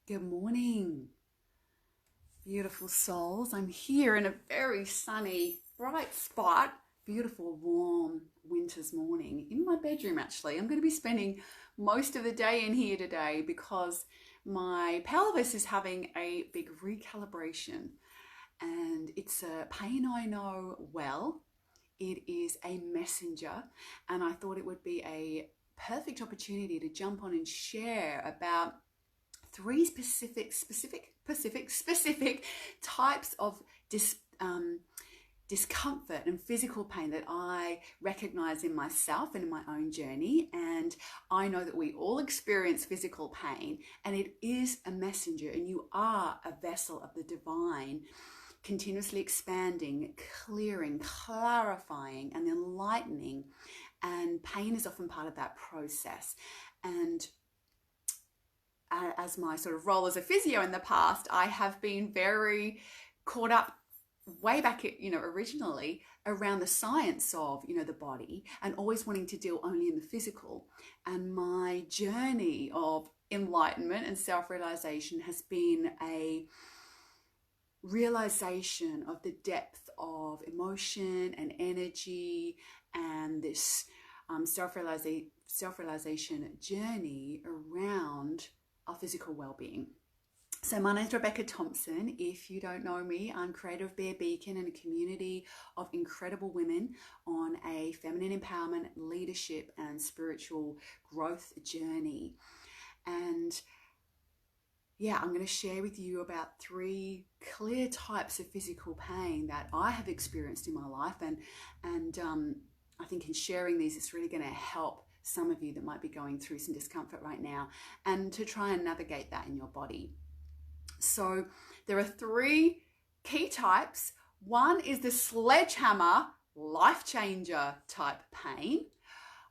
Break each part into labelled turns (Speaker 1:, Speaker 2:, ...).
Speaker 1: Good morning, beautiful souls. I'm here in a very sunny, bright spot, beautiful, warm winter's morning in my bedroom, actually. I'm going to be spending most of the day in here today because my pelvis is having a big recalibration, and it's a pain I know well. It is a messenger, and I thought it would be a perfect opportunity to jump on and share about three specific types of discomfort and physical pain that I recognize in myself and in my own journey. And I know that we all experience physical pain, and it is a messenger, and you are a vessel of the divine, continuously expanding, clearing, clarifying, and enlightening. And pain is often part of that process. And as my sort of role as a physio in the past, I have been very caught up way back, originally around the science of, the body, and always wanting to deal only in the physical. And my journey of enlightenment and self-realization has been a realization of the depth of emotion and energy, and this self-realization journey around our physical well-being. So my name is Rebecca Thompson. If you don't know me, I'm creator of Bear Beacon and a community of incredible women on a feminine empowerment, leadership, and spiritual growth journey. And yeah, I'm going to share with you about three clear types of physical pain that I have experienced in my life. And I think in sharing these, it's really going to help some of you that might be going through some discomfort right now, and to try and navigate that in your body. So there are three key types. One is the sledgehammer, life changer type pain.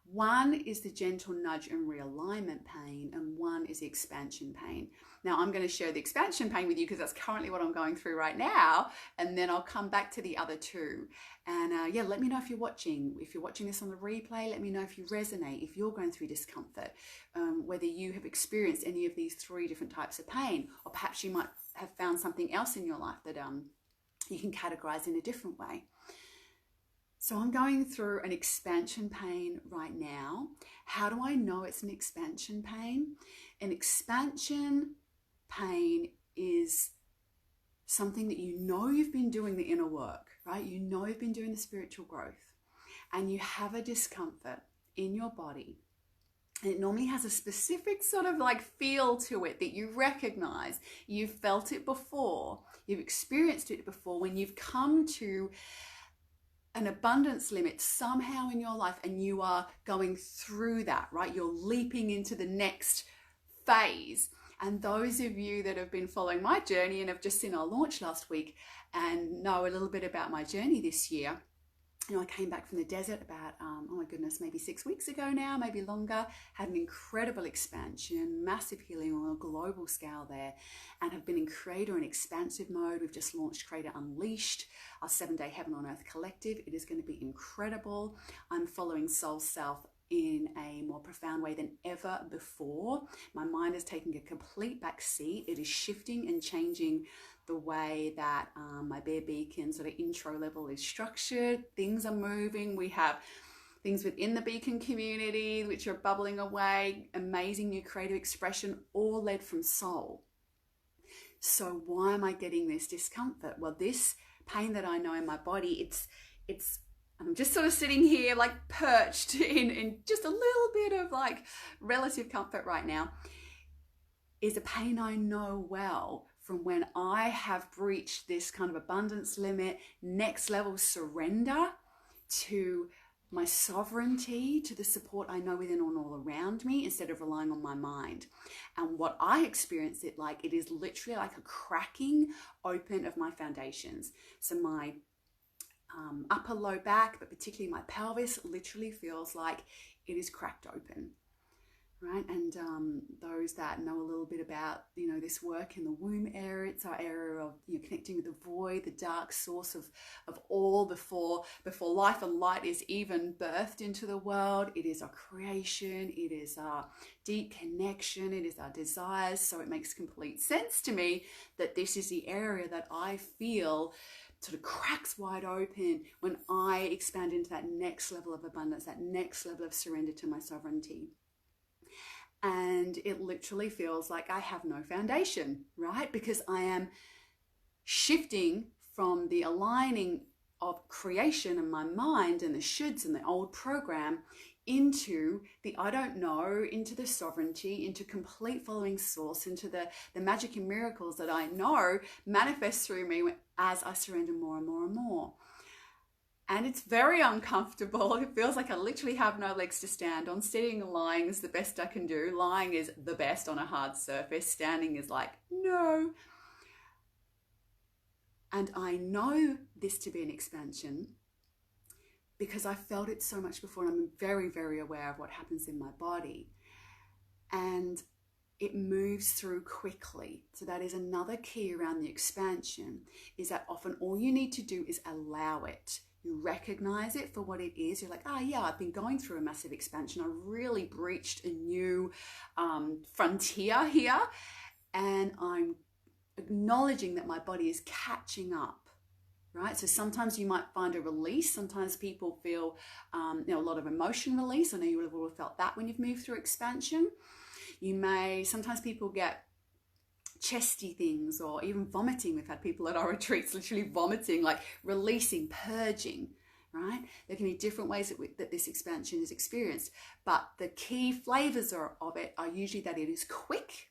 Speaker 1: One is the gentle nudge and realignment pain, and one is the expansion pain. Now, I'm going to share the expansion pain with you because that's currently what I'm going through right now, and then I'll come back to the other two. And let me know if you're watching. If you're watching this on the replay, let me know if you resonate, if you're going through discomfort, whether you have experienced any of these three different types of pain, or perhaps you might have found something else in your life that you can categorize in a different way. So I'm going through an expansion pain right now. How do I know it's an expansion pain? An expansion pain is something that you've been doing the inner work, right? You've been doing the spiritual growth, and you have a discomfort in your body. And it normally has a specific sort of like feel to it that you recognize. You've felt it before. You've experienced it before when you've come to an abundance limit somehow in your life, and you are going through that, right? You're leaping into the next phase. And those of you that have been following my journey and have just seen our launch last week and know a little bit about my journey this year, I came back from the desert about, maybe 6 weeks ago now, maybe longer, had an incredible expansion, massive healing on a global scale there, and have been in creator and expansive mode. We've just launched Creator Unleashed, our 7-day Heaven on Earth collective. It is going to be incredible. I'm following Soul Self in a more profound way than ever before. My mind is taking a complete back seat. It is shifting and changing the way that my Bear Beacon sort of intro level is structured. Things are moving. We have things within the Beacon community which are bubbling away, amazing new creative expression, all led from soul. So why am I getting this discomfort? Well, this pain that I know in my body, I'm just sort of sitting here like perched in just a little bit of like relative comfort right now, is a pain I know well from when I have breached this kind of abundance limit, next level surrender to my sovereignty, to the support I know within and all around me, instead of relying on my mind. And what I experience it like, it is literally like a cracking open of my foundations. So my upper low back, but particularly my pelvis, literally feels like it is cracked open. right? And those that know a little bit about, this work in the womb area, it's our area of, connecting with the void, the dark source of all before life and light is even birthed into the world. It is our creation. It is our deep connection. It is our desires. So it makes complete sense to me that this is the area that I feel sort of cracks wide open when I expand into that next level of abundance, that next level of surrender to my sovereignty. And it literally feels like I have no foundation, right? Because I am shifting from the aligning of creation in my mind and the shoulds and the old program into the I don't know, into the sovereignty, into complete following source, into the magic and miracles that I know manifest through me as I surrender more and more and more. And it's very uncomfortable. It feels like I literally have no legs to stand on. Sitting and lying is the best I can do. Lying is the best on a hard surface. Standing is like, no. And I know this to be an expansion because I felt it so much before, and I'm very, very aware of what happens in my body. And it moves through quickly. So that is another key around the expansion, is that often all you need to do is allow it. You recognize it for what it is. You're like, yeah, I've been going through a massive expansion. I really breached a new frontier here. And I'm acknowledging that my body is catching up, right? So sometimes you might find a release. Sometimes people feel a lot of emotion release. I know you will have felt that when you've moved through expansion. Sometimes people get chesty things or even vomiting. We've had people at our retreats literally vomiting, like releasing, purging, right? There can be different ways that this expansion is experienced, but the key flavors of it are usually that it is quick,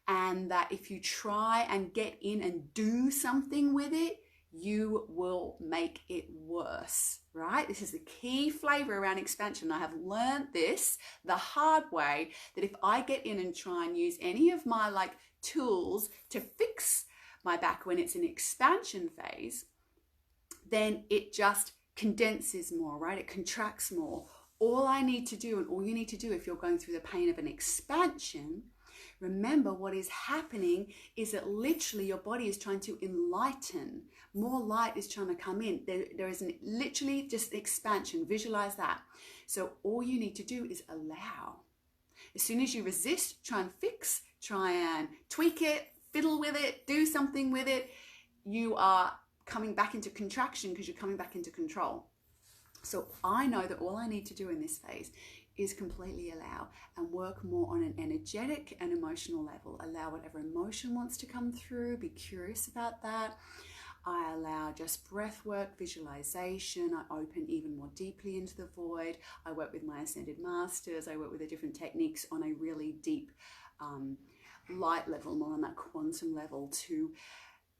Speaker 1: and that if you try and get in and do something with it, you will make it worse, right? This is the key flavor around expansion. I have learned this the hard way, that if I get in and try and use any of my tools to fix my back when it's an expansion phase, then it just condenses more, right? It contracts more. All I need to do, and all you need to do if you're going through the pain of an expansion, remember what is happening is that literally your body is trying to enlighten. More light is trying to come in. There is literally just expansion. Visualize that. So all you need to do is allow. As soon as you resist, try and fix, try and tweak it, fiddle with it, do something with it, you are coming back into contraction because you're coming back into control. So I know that all I need to do in this phase is completely allow and work more on an energetic and emotional level. Allow whatever emotion wants to come through. Be curious about that. I allow just breath work, visualization. I open even more deeply into the void. I work with my ascended masters. I work with the different techniques on a really deep light level, more on that quantum level, to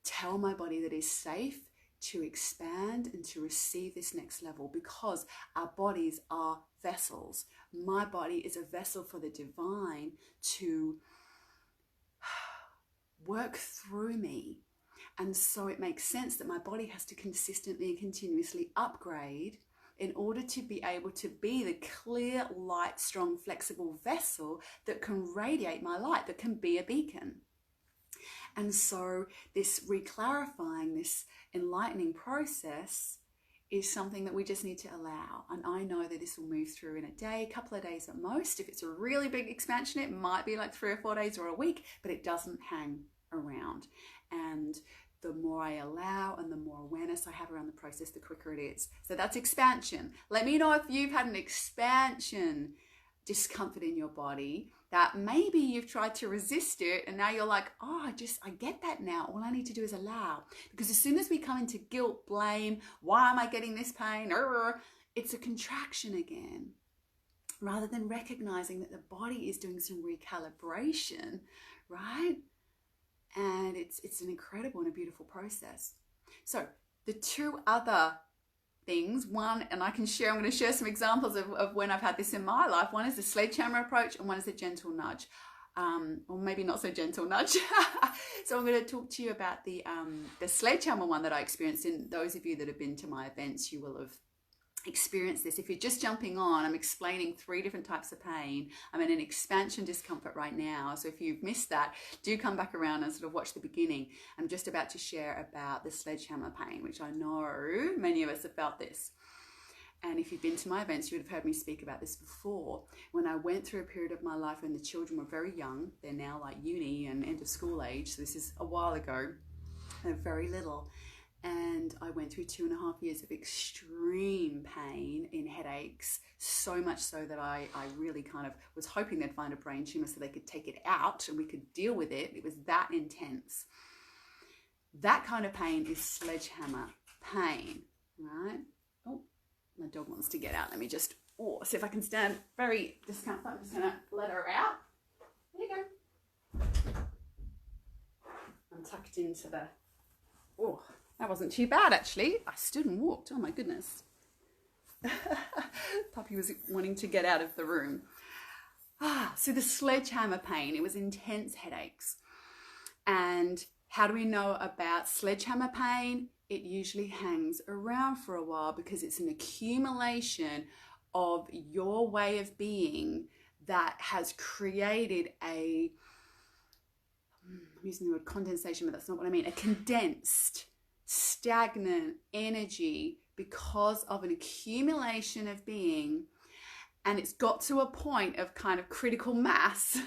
Speaker 1: tell my body that it's safe to expand and to receive this next level, because our bodies are vessels. My body is a vessel for the divine to work through me. And so it makes sense that my body has to consistently and continuously upgrade in order to be able to be the clear, light, strong, flexible vessel that can radiate my light, that can be a beacon. And so this reclarifying, this enlightening process is something that we just need to allow. And I know that this will move through in a day, a couple of days at most. If it's a really big expansion, it might be 3 or 4 days or a week, but it doesn't hang around. And the more I allow and the more awareness I have around the process, the quicker it is. So that's expansion. Let me know if you've had an expansion discomfort in your body, that maybe you've tried to resist it and now you're like, I get that now. All I need to do is allow. Because as soon as we come into guilt, blame, why am I getting this pain? It's a contraction again. Rather than recognizing that the body is doing some recalibration, right? And it's an incredible and a beautiful process. So the two other things, one, and I'm going to share some examples of when I've had this in my life. One is the sledgehammer approach and one is the gentle nudge, or maybe not so gentle nudge. So I'm going to talk to you about the sledgehammer one that I experienced. And those of you that have been to my events, you will have experience this. If you're just jumping on, I'm explaining 3 different types of pain. I'm in an expansion discomfort right now. So if you've missed that, do come back around and sort of watch the beginning. I'm just about to share about the sledgehammer pain, which I know many of us have felt this. And if you've been to my events, you would have heard me speak about this before. When I went through a period of my life when the children were very young, they're now like uni and end of school age. So this is a while ago. They're very little. And I went through 2.5 years of extreme pain in headaches, so much so that I really kind of was hoping they'd find a brain tumor so they could take it out and we could deal with it. It was that intense. That kind of pain is sledgehammer pain, right? Oh, my dog wants to get out. Let me just, see if I can stand very discomfort. I'm just going to let her out. There you go. I'm tucked into the, that wasn't too bad, actually. I stood and walked. Oh, my goodness. Puppy was wanting to get out of the room. So the sledgehammer pain, it was intense headaches. And how do we know about sledgehammer pain? It usually hangs around for a while because it's an accumulation of your way of being that has created I'm using the word condensation, but that's not what I mean. A condensed, stagnant energy because of an accumulation of being, and it's got to a point of kind of critical mass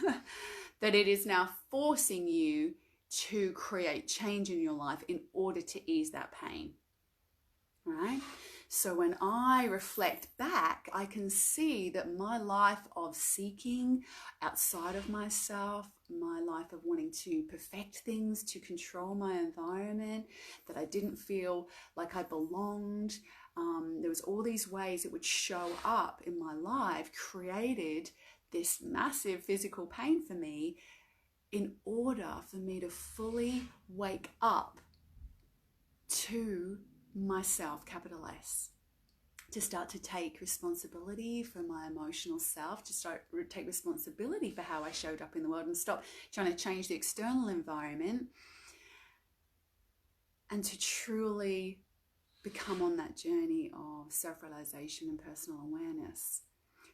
Speaker 1: that it is now forcing you to create change in your life in order to ease that pain, right? So when I reflect back, I can see that my life of seeking outside of myself, my life of wanting to perfect things, to control my environment, that I didn't feel like I belonged. There was all these ways it would show up in my life, created this massive physical pain for me in order for me to fully wake up to myself, capital S, to start to take responsibility for my emotional self, to start to take responsibility for how I showed up in the world and stop trying to change the external environment, and to truly become on that journey of self-realization and personal awareness.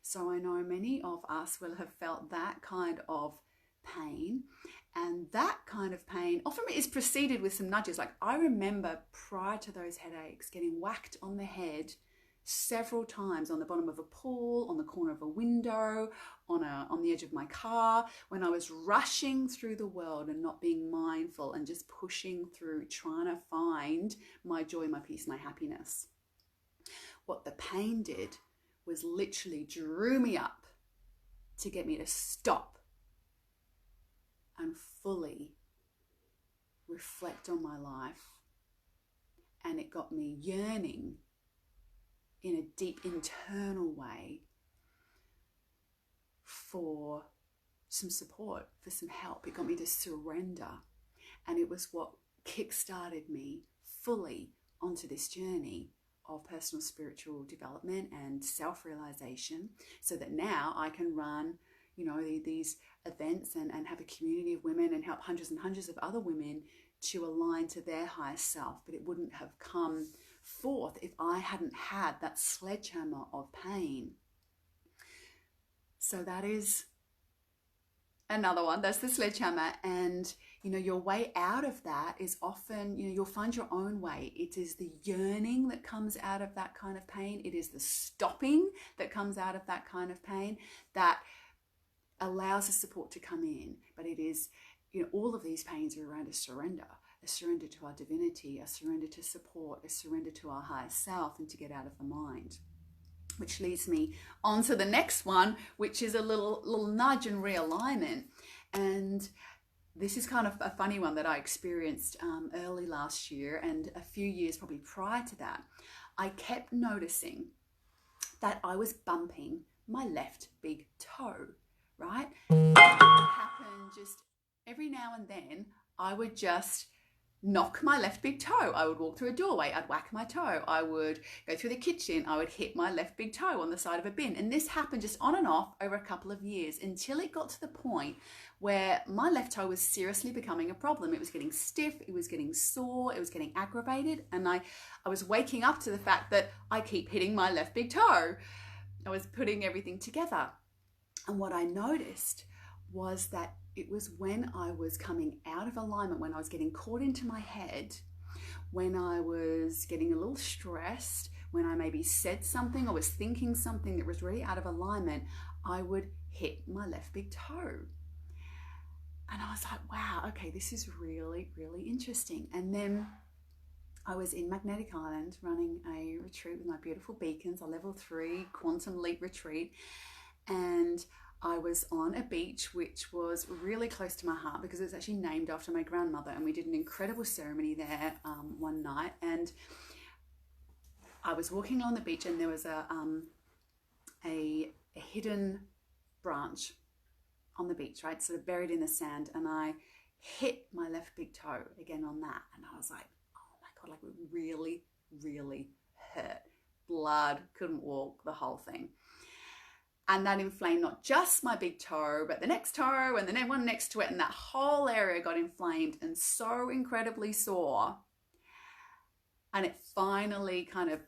Speaker 1: So I know many of us will have felt that kind of pain, and that kind of pain often is preceded with some nudges. Like I remember prior to those headaches getting whacked on the head several times on the bottom of a pool, on the corner of a window, on the edge of my car, when I was rushing through the world and not being mindful and just pushing through, trying to find my joy, my peace, my happiness. What the pain did was literally drew me up to get me to stop and fully reflect on my life. And it got me yearning in a deep internal way for some support, for some help. It got me to surrender. And it was what kickstarted me fully onto this journey of personal spiritual development and self-realization, so that now I can run, these events and have a community of women and help hundreds and hundreds of other women to align to their highest self. But it wouldn't have come forth if I hadn't had that sledgehammer of pain. So that is another one. That's the sledgehammer. And your way out of that is often, you'll find your own way. It is the yearning that comes out of that kind of pain. It is the stopping that comes out of that kind of pain that allows the support to come in. But it is, all of these pains are around a surrender to our divinity, a surrender to support, a surrender to our higher self, and to get out of the mind. Which leads me on to the next one, which is a little nudge and realignment. And this is kind of a funny one that I experienced early last year and a few years probably prior to that. I kept noticing that I was bumping my left big toe, right? It happened just every now and then. I would just knock my left big toe. I would walk through a doorway, I'd whack my toe. I would go through the kitchen, I would hit my left big toe on the side of a bin. And this happened just on and off over a couple of years until it got to the point where my left toe was seriously becoming a problem. It was getting stiff, it was getting sore, it was getting aggravated. And I was waking up to the fact that I keep hitting my left big toe. I was putting everything together. And what I noticed was that it was when I was coming out of alignment, when I was getting caught into my head, when I was getting a little stressed, when I maybe said something or was thinking something that was really out of alignment, I would hit my left big toe. And I was like, wow, okay, this is really, really interesting. And then I was in Magnetic Island running a retreat with my beautiful beacons, a level 3 quantum leap retreat. And I was on a beach which was really close to my heart because it was actually named after my grandmother, and we did an incredible ceremony there one night. And I was walking along the beach, and there was a hidden branch on the beach, right, sort of buried in the sand, and I hit my left big toe again on that, and I was like, oh my God, like it really, really hurt. Blood, couldn't walk, the whole thing. And that inflamed not just my big toe, but the next toe and the one next to it. And that whole area got inflamed and so incredibly sore. And it finally kind of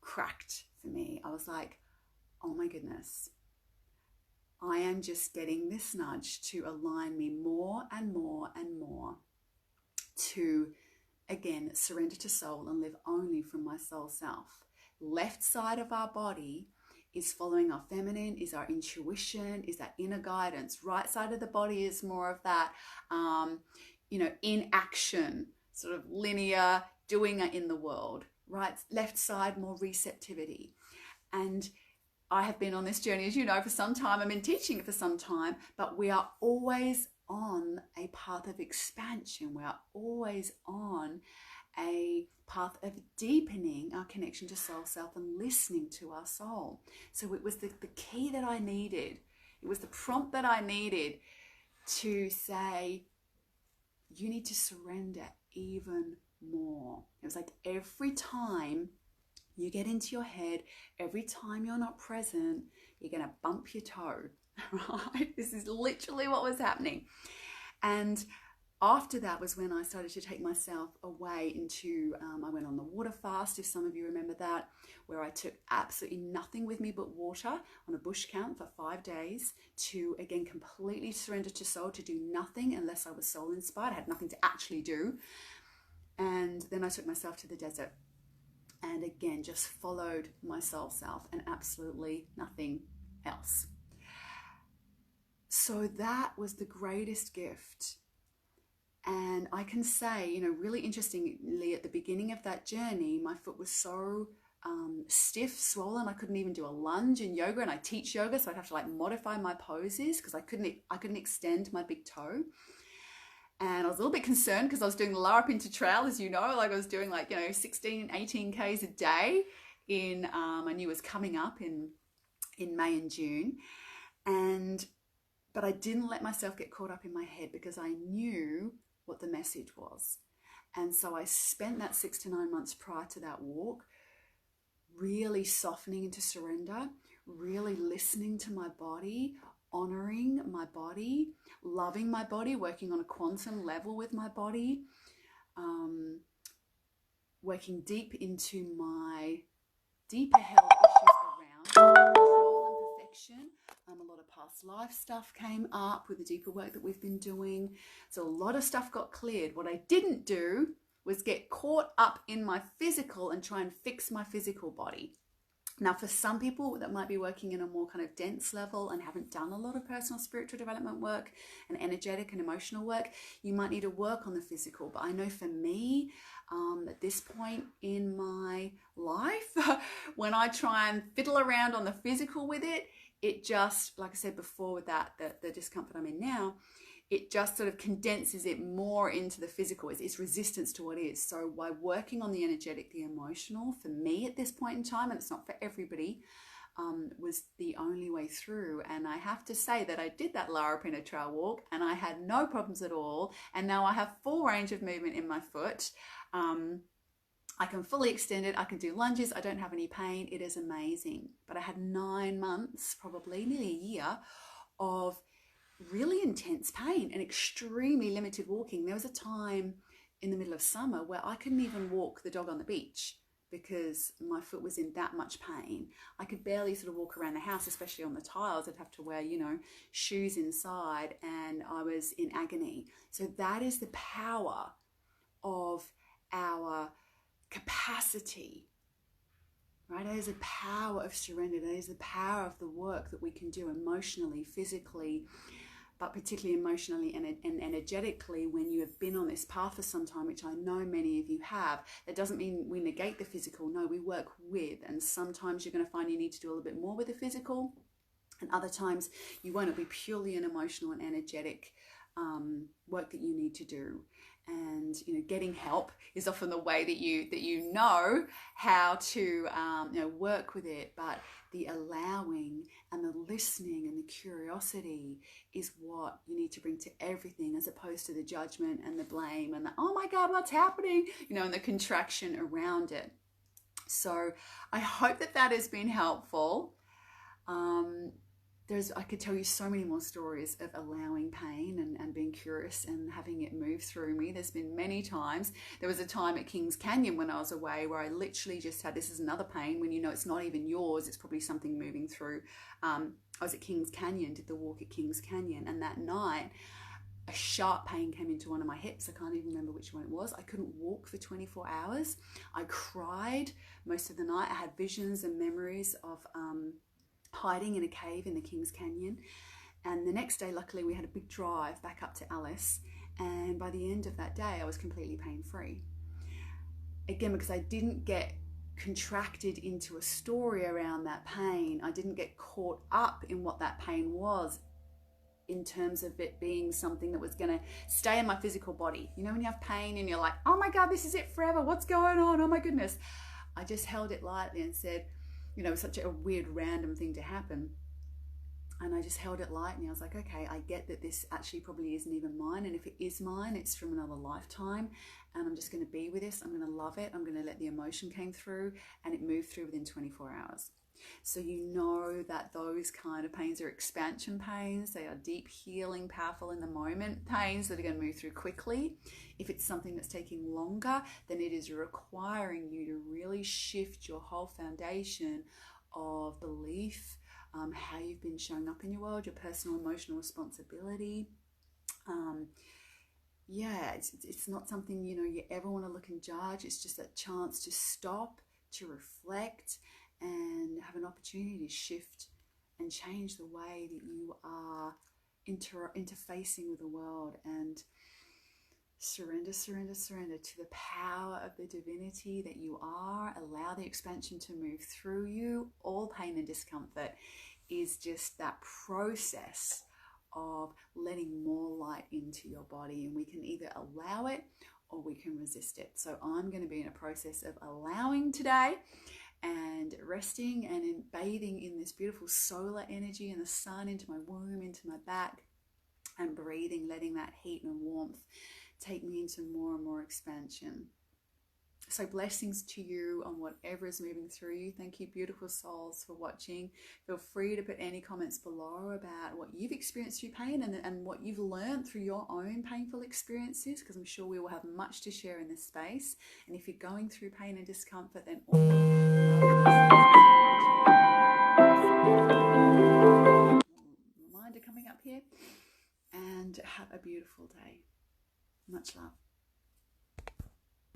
Speaker 1: cracked for me. I was like, oh my goodness, I am just getting this nudge to align me more and more and more to, again, surrender to soul and live only from my soul self. Left side of our body is following our feminine, is our intuition, is that inner guidance. Right side of the body is more of that, in action, sort of linear, doing it in the world. Right, left side, more receptivity. And I have been on this journey, as you know, for some time. I've been teaching it for some time, but we are always on a path of expansion. We are always on a path of deepening our connection to soul self and listening to our soul. So it was the key that I needed. It was the prompt that I needed to say, you need to surrender even more. It was like every time you get into your head, every time you're not present, you're going to bump your toe, right? This is literally what was happening. And after that was when I started to take myself away into, I went on the water fast, if some of you remember that, where I took absolutely nothing with me but water on a bush camp for 5 days to, again, completely surrender to soul, to do nothing unless I was soul inspired. I had nothing to actually do. And then I took myself to the desert and again, just followed my soul self and absolutely nothing else. So that was the greatest gift. And I can say, really interestingly, at the beginning of that journey, my foot was so stiff, swollen. I couldn't even do a lunge in yoga, and I teach yoga, so I'd have to modify my poses because I couldn't extend my big toe. And I was a little bit concerned because I was doing the lower up into trail, as you know, I was doing 16, 18 Ks a day I knew it was coming up in May and June. But I didn't let myself get caught up in my head because I knew what the message was. And so I spent that 6 to 9 months prior to that walk really softening into surrender, really listening to my body, honoring my body, loving my body, working on a quantum level with my body, working deep into my deeper health issues around control and perfection. A lot of past life stuff came up with the deeper work that we've been doing. So a lot of stuff got cleared. What I didn't do was get caught up in my physical and try and fix my physical body. Now, for some people that might be working in a more kind of dense level and haven't done a lot of personal spiritual development work and energetic and emotional work, you might need to work on the physical. But I know for me, at this point in my life, when I try and fiddle around on the physical with it, it just, like I said before with that, the discomfort I'm in now, it just sort of condenses it more into the physical. It's resistance to what is. So by working on the energetic, the emotional, for me at this point in time, and it's not for everybody, was the only way through. And I have to say that I did that Larapinta trail walk and I had no problems at all. And now I have full range of movement in my foot. I can fully extend it. I can do lunges. I don't have any pain. It is amazing. But I had 9 months, probably nearly a year, of really intense pain and extremely limited walking. There was a time in the middle of summer where I couldn't even walk the dog on the beach because my foot was in that much pain. I could barely sort of walk around the house, especially on the tiles. I'd have to wear, shoes inside, and I was in agony. So that is the power of our capacity, right? That is the power of surrender. That is the power of the work that we can do emotionally, physically, but particularly emotionally and energetically when you have been on this path for some time, which I know many of you have. That doesn't mean we negate the physical. No, we work with, and sometimes you're going to find you need to do a little bit more with the physical, and other times you won't. It'll be purely an emotional and energetic work that you need to do. And getting help is often the way that you know how to work with it. But the allowing and the listening and the curiosity is what you need to bring to everything, as opposed to the judgment and the blame and the oh my God, what's happening? And the contraction around it. So I hope that has been helpful. I could tell you so many more stories of allowing pain and being curious and having it move through me. There's been many times. There was a time at Kings Canyon when I was away where I literally just had, this is another pain when it's not even yours, it's probably something moving through. I was at Kings Canyon, did the walk at Kings Canyon, and that night a sharp pain came into one of my hips. I can't even remember which one it was. I couldn't walk for 24 hours. I cried most of the night. I had visions and memories of hiding in a cave in the Kings Canyon. And the next day, luckily, we had a big drive back up to Alice. And by the end of that day, I was completely pain-free. Again, because I didn't get contracted into a story around that pain. I didn't get caught up in what that pain was in terms of it being something that was going to stay in my physical body. When you have pain and you're like, oh my God, this is it forever. What's going on? Oh my goodness. I just held it lightly and said, it was such a weird random thing to happen. And I just held it lightly. I was like, okay, I get that this actually probably isn't even mine. And if it is mine, it's from another lifetime. And I'm just going to be with this. I'm going to love it. I'm going to let the emotion came through, and it moved through within 24 hours. So that those kind of pains are expansion pains. They are deep healing, powerful in the moment pains that are going to move through quickly. If it's something that's taking longer, then it is requiring you to really shift your whole foundation of belief, how you've been showing up in your world, your personal emotional responsibility. It's not something you ever want to look and judge. It's just that chance to stop, to reflect, and have an opportunity to shift and change the way that you are interfacing with the world, and surrender to the power of the divinity that you are. Allow the expansion to move through you. All pain and discomfort is just that process of letting more light into your body, and we can either allow it or we can resist it. So I'm going to be in a process of allowing today, and resting and bathing in this beautiful solar energy and the sun into my womb, into my back, and breathing, letting that heat and warmth take me into more and more expansion. So blessings to you on whatever is moving through you. Thank you, beautiful souls, for watching. Feel free to put any comments below about what you've experienced through pain and what you've learned through your own painful experiences, because I'm sure we will have much to share in this space. And if you're going through pain and discomfort, then reminder coming up here. And have a beautiful day. Much love.